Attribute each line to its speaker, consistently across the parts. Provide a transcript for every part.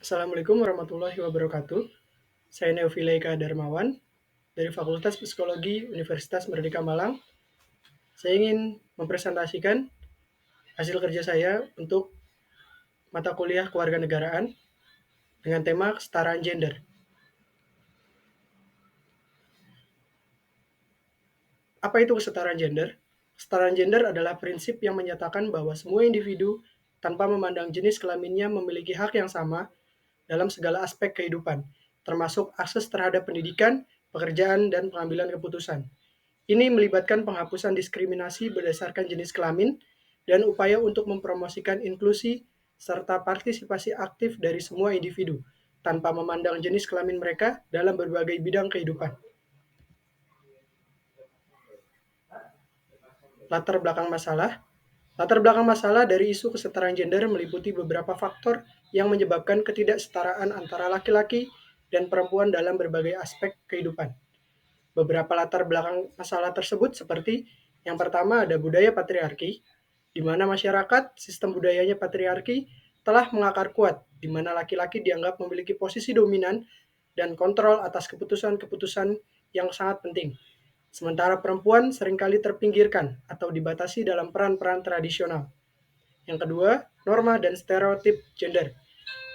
Speaker 1: Assalamualaikum warahmatullahi wabarakatuh. Saya Neofileika Darmawan dari Fakultas Psikologi Universitas Merdeka Malang. Saya ingin mempresentasikan hasil kerja saya untuk mata kuliah kewarganegaraan dengan tema kesetaraan gender. Apa itu kesetaraan gender? Kesetaraan gender adalah prinsip yang menyatakan bahwa semua individu tanpa memandang jenis kelaminnya memiliki hak yang sama dalam segala aspek kehidupan, termasuk akses terhadap pendidikan, pekerjaan, dan pengambilan keputusan. Ini melibatkan penghapusan diskriminasi berdasarkan jenis kelamin dan upaya untuk mempromosikan inklusi serta partisipasi aktif dari semua individu tanpa memandang jenis kelamin mereka dalam berbagai bidang kehidupan. Latar belakang masalah. Latar belakang masalah dari isu kesetaraan gender meliputi beberapa faktor yang menyebabkan ketidaksetaraan antara laki-laki dan perempuan dalam berbagai aspek kehidupan. Beberapa latar belakang masalah tersebut seperti yang pertama ada budaya patriarki, di mana masyarakat sistem budayanya patriarki telah mengakar kuat, di mana laki-laki dianggap memiliki posisi dominan dan kontrol atas keputusan-keputusan yang sangat penting. Sementara perempuan seringkali terpinggirkan atau dibatasi dalam peran-peran tradisional. Yang kedua, norma dan stereotip gender.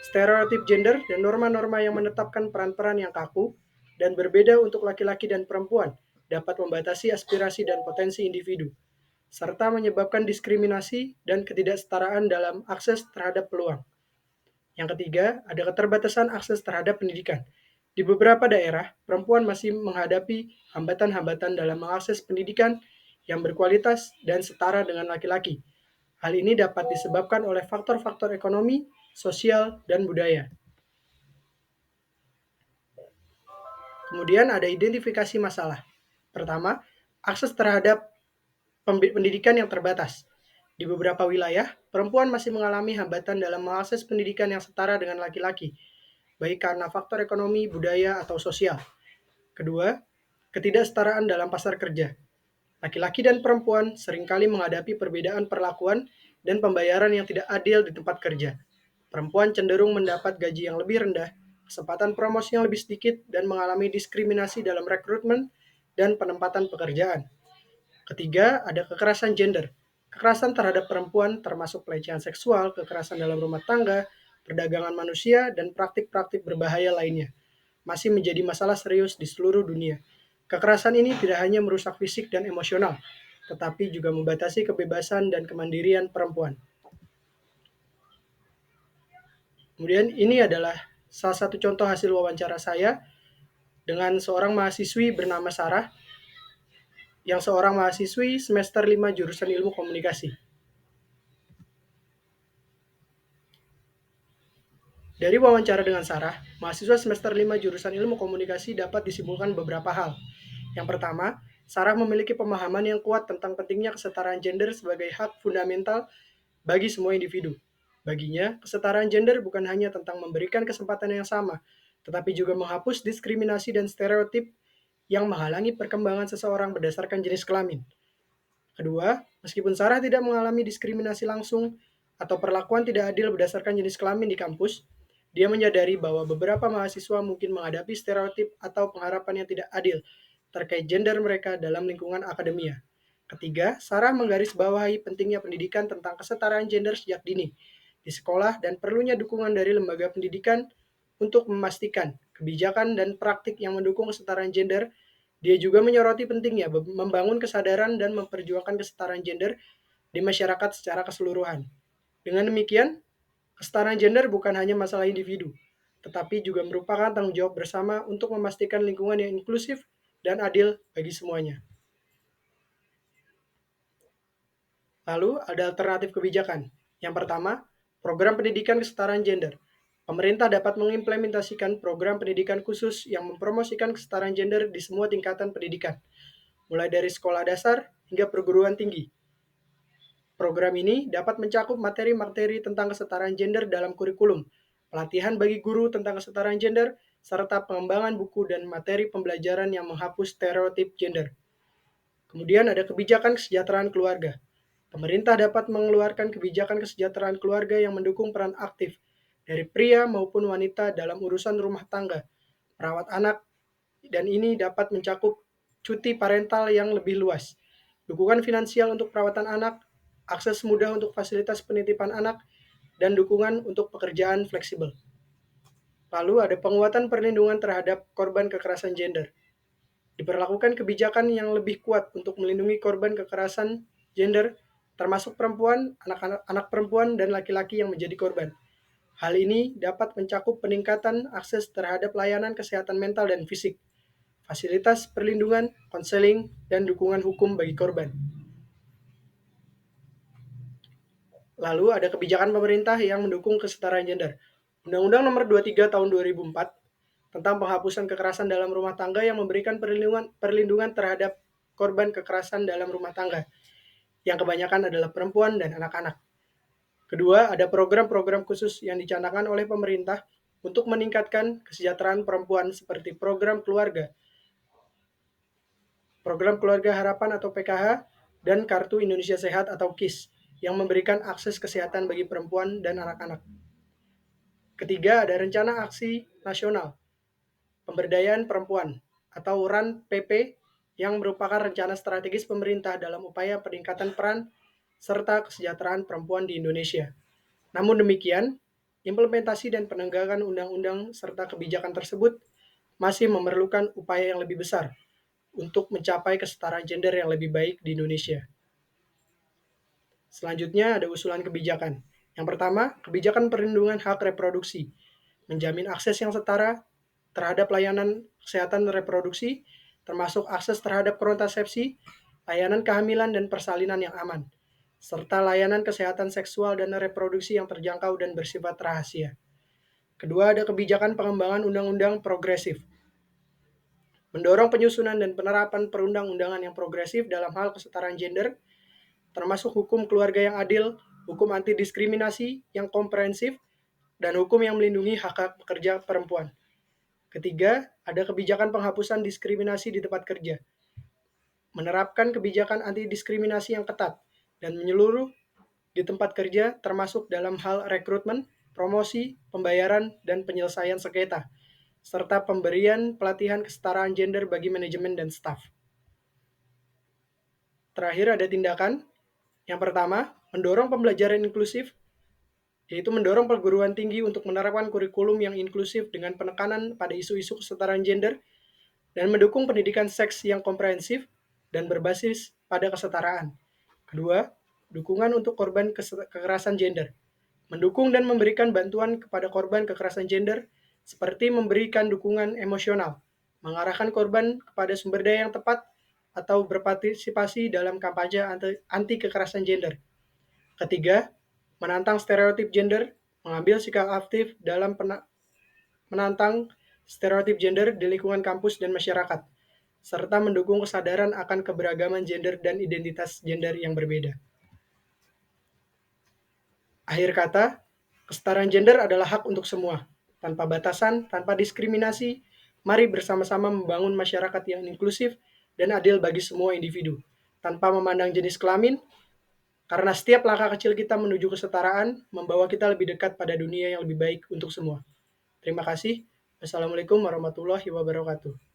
Speaker 1: Stereotip gender dan norma-norma yang menetapkan peran-peran yang kaku dan berbeda untuk laki-laki dan perempuan dapat membatasi aspirasi dan potensi individu, serta menyebabkan diskriminasi dan ketidaksetaraan dalam akses terhadap peluang. Yang ketiga, ada keterbatasan akses terhadap pendidikan. Di beberapa daerah, perempuan masih menghadapi hambatan-hambatan dalam mengakses pendidikan yang berkualitas dan setara dengan laki-laki. Hal ini dapat disebabkan oleh faktor-faktor ekonomi, sosial, dan budaya. Kemudian ada identifikasi masalah. Pertama, akses terhadap pendidikan yang terbatas. Di beberapa wilayah, perempuan masih mengalami hambatan dalam mengakses pendidikan yang setara dengan laki-laki, baik karena faktor ekonomi, budaya, atau sosial. Kedua, ketidaksetaraan dalam pasar kerja. Laki-laki dan perempuan seringkali menghadapi perbedaan perlakuan dan pembayaran yang tidak adil di tempat kerja. Perempuan cenderung mendapat gaji yang lebih rendah, kesempatan promosi yang lebih sedikit, dan mengalami diskriminasi dalam rekrutmen dan penempatan pekerjaan. Ketiga, ada kekerasan gender. Kekerasan terhadap perempuan termasuk pelecehan seksual, kekerasan dalam rumah tangga, perdagangan manusia, dan praktik-praktik berbahaya lainnya masih menjadi masalah serius di seluruh dunia. Kekerasan ini tidak hanya merusak fisik dan emosional, tetapi juga membatasi kebebasan dan kemandirian perempuan. Kemudian ini adalah salah satu contoh hasil wawancara saya dengan seorang mahasiswi bernama Sarah, yang seorang mahasiswi semester 5 jurusan Ilmu Komunikasi. Dari wawancara dengan Sarah, mahasiswa semester 5 jurusan Ilmu Komunikasi dapat disimpulkan beberapa hal. Yang pertama, Sarah memiliki pemahaman yang kuat tentang pentingnya kesetaraan gender sebagai hak fundamental bagi semua individu. Baginya, kesetaraan gender bukan hanya tentang memberikan kesempatan yang sama, tetapi juga menghapus diskriminasi dan stereotip yang menghalangi perkembangan seseorang berdasarkan jenis kelamin. Kedua, meskipun Sarah tidak mengalami diskriminasi langsung atau perlakuan tidak adil berdasarkan jenis kelamin di kampus, dia menyadari bahwa beberapa mahasiswa mungkin menghadapi stereotip atau pengharapan yang tidak adil terkait gender mereka dalam lingkungan akademia. Ketiga, Sarah menggarisbawahi pentingnya pendidikan tentang kesetaraan gender sejak dini di sekolah dan perlunya dukungan dari lembaga pendidikan untuk memastikan kebijakan dan praktik yang mendukung kesetaraan gender. Dia juga menyoroti pentingnya membangun kesadaran dan memperjuangkan kesetaraan gender di masyarakat secara keseluruhan. Dengan demikian, kesetaraan gender bukan hanya masalah individu, tetapi juga merupakan tanggung jawab bersama untuk memastikan lingkungan yang inklusif dan adil bagi semuanya. Lalu, ada alternatif kebijakan. Yang pertama, program pendidikan kesetaraan gender. Pemerintah dapat mengimplementasikan program pendidikan khusus yang mempromosikan kesetaraan gender di semua tingkatan pendidikan, mulai dari sekolah dasar hingga perguruan tinggi. Program ini dapat mencakup materi-materi tentang kesetaraan gender dalam kurikulum, pelatihan bagi guru tentang kesetaraan gender, serta pengembangan buku dan materi pembelajaran yang menghapus stereotip gender. Kemudian ada kebijakan kesejahteraan keluarga. Pemerintah dapat mengeluarkan kebijakan kesejahteraan keluarga yang mendukung peran aktif dari pria maupun wanita dalam urusan rumah tangga, merawat anak, dan ini dapat mencakup cuti parental yang lebih luas, dukungan finansial untuk perawatan anak, akses mudah untuk fasilitas penitipan anak, dan dukungan untuk pekerjaan fleksibel. Lalu ada penguatan perlindungan terhadap korban kekerasan gender. Diberlakukan kebijakan yang lebih kuat untuk melindungi korban kekerasan gender, termasuk perempuan, anak perempuan, dan laki-laki yang menjadi korban. Hal ini dapat mencakup peningkatan akses terhadap layanan kesehatan mental dan fisik, fasilitas perlindungan, konseling, dan dukungan hukum bagi korban. Lalu ada kebijakan pemerintah yang mendukung kesetaraan gender. Undang-Undang Nomor 23 Tahun 2004 tentang penghapusan kekerasan dalam rumah tangga yang memberikan perlindungan terhadap korban kekerasan dalam rumah tangga, yang kebanyakan adalah perempuan dan anak-anak. Kedua, ada program-program khusus yang dicanangkan oleh pemerintah untuk meningkatkan kesejahteraan perempuan seperti program Keluarga Harapan atau PKH, dan Kartu Indonesia Sehat atau KIS, yang memberikan akses kesehatan bagi perempuan dan anak-anak. Ketiga, ada Rencana Aksi Nasional Pemberdayaan Perempuan atau RAN PP yang merupakan rencana strategis pemerintah dalam upaya peningkatan peran serta kesejahteraan perempuan di Indonesia. Namun demikian, implementasi dan penegakan undang-undang serta kebijakan tersebut masih memerlukan upaya yang lebih besar untuk mencapai kesetaraan gender yang lebih baik di Indonesia. Selanjutnya ada usulan kebijakan. Yang pertama, kebijakan perlindungan hak reproduksi, menjamin akses yang setara terhadap layanan kesehatan reproduksi, termasuk akses terhadap kontrasepsi, layanan kehamilan dan persalinan yang aman, serta layanan kesehatan seksual dan reproduksi yang terjangkau dan bersifat rahasia. Kedua, ada kebijakan pengembangan undang-undang progresif, mendorong penyusunan dan penerapan perundang-undangan yang progresif dalam hal kesetaraan gender, termasuk hukum keluarga yang adil, hukum anti-diskriminasi yang komprehensif, dan hukum yang melindungi hak-hak pekerja perempuan. Ketiga, ada kebijakan penghapusan diskriminasi di tempat kerja, menerapkan kebijakan anti-diskriminasi yang ketat dan menyeluruh di tempat kerja, termasuk dalam hal rekrutmen, promosi, pembayaran, dan penyelesaian sengketa, serta pemberian pelatihan kesetaraan gender bagi manajemen dan staf. Terakhir ada tindakan. Yang pertama, mendorong pembelajaran inklusif, yaitu mendorong perguruan tinggi untuk menerapkan kurikulum yang inklusif dengan penekanan pada isu-isu kesetaraan gender dan mendukung pendidikan seks yang komprehensif dan berbasis pada kesetaraan. Kedua, dukungan untuk korban kekerasan gender. Mendukung dan memberikan bantuan kepada korban kekerasan gender seperti memberikan dukungan emosional, mengarahkan korban kepada sumber daya yang tepat, atau berpartisipasi dalam kampanye anti kekerasan gender. Ketiga, menantang stereotip gender, mengambil sikap aktif dalam menantang stereotip gender di lingkungan kampus dan masyarakat, serta mendukung kesadaran akan keberagaman gender dan identitas gender yang berbeda. Akhir kata, kesetaraan gender adalah hak untuk semua, tanpa batasan, tanpa diskriminasi. Mari bersama-sama membangun masyarakat yang inklusif dan adil bagi semua individu, tanpa memandang jenis kelamin, karena setiap langkah kecil kita menuju kesetaraan membawa kita lebih dekat pada dunia yang lebih baik untuk semua. Terima kasih. Wassalamualaikum warahmatullahi wabarakatuh.